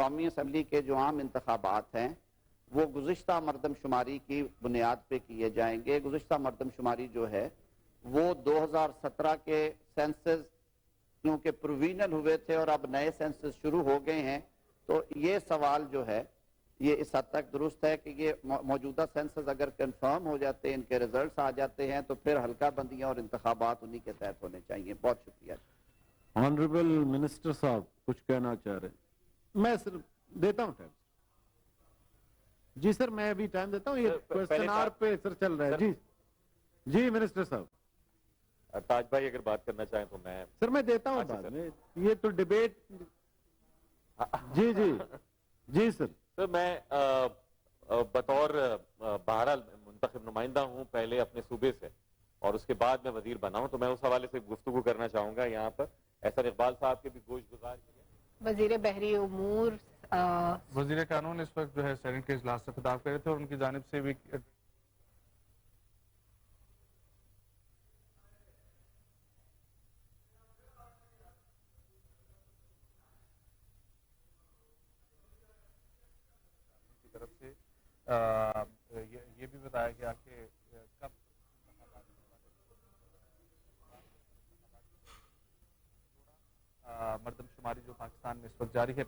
قومی اسمبلی کے جو عام انتخابات ہیں وہ گزشتہ مردم شماری کی بنیاد پہ کیے جائیں گے. گزشتہ مردم شماری جو ہے وہ 2017 کے سینسز کیونکہ پرووینل ہوئے تھے اور اب نئے سینسز شروع ہو گئے ہیں، تو یہ سوال جو ہے یہ اس حد تک درست ہے کہ یہ موجودہ سینسز اگر کنفرم ہو جاتے ہیں، ان کے ریزلٹس آ جاتے ہیں، تو پھر حلقہ بندیاں اور انتخابات انہی کے تحت ہونے چاہیے. بہت شکریہ. آنریبل منسٹر صاحب کچھ کہنا چاہ رہے ہیں؟ میں صرف دیتا ہوں ٹائم. جی سر میں ابھی ٹائم دیتا ہوں، یہ کوسچن آر پہ سر چل رہا ہے. جی جی منسٹر صاحب. تاج بھائی اگر بات کرنا چاہیں تو میں سر میں دیتا ہوں بعد میں، یہ تو ڈیبیٹ. جی جی جی سر. سر میں بطور بہرحال منتخب نمائندہ ہوں پہلے اپنے صوبے سے اور اس کے بعد میں وزیر بنا ہوں، تو میں اس حوالے سے گفتگو کرنا چاہوں گا یہاں پر. احسن اقبال صاحب کے بھی گوش گزار کیے. وزیر بحری امور وزیر قانون اس وقت جو ہے سینٹ کے اجلاس سے خطاب کر رہے تھے اور ان کی جانب سے بھی طرف سے یہ بھی بتایا گیا کہ کب مردم شماری جو پاکستان میں اس وقت جاری ہے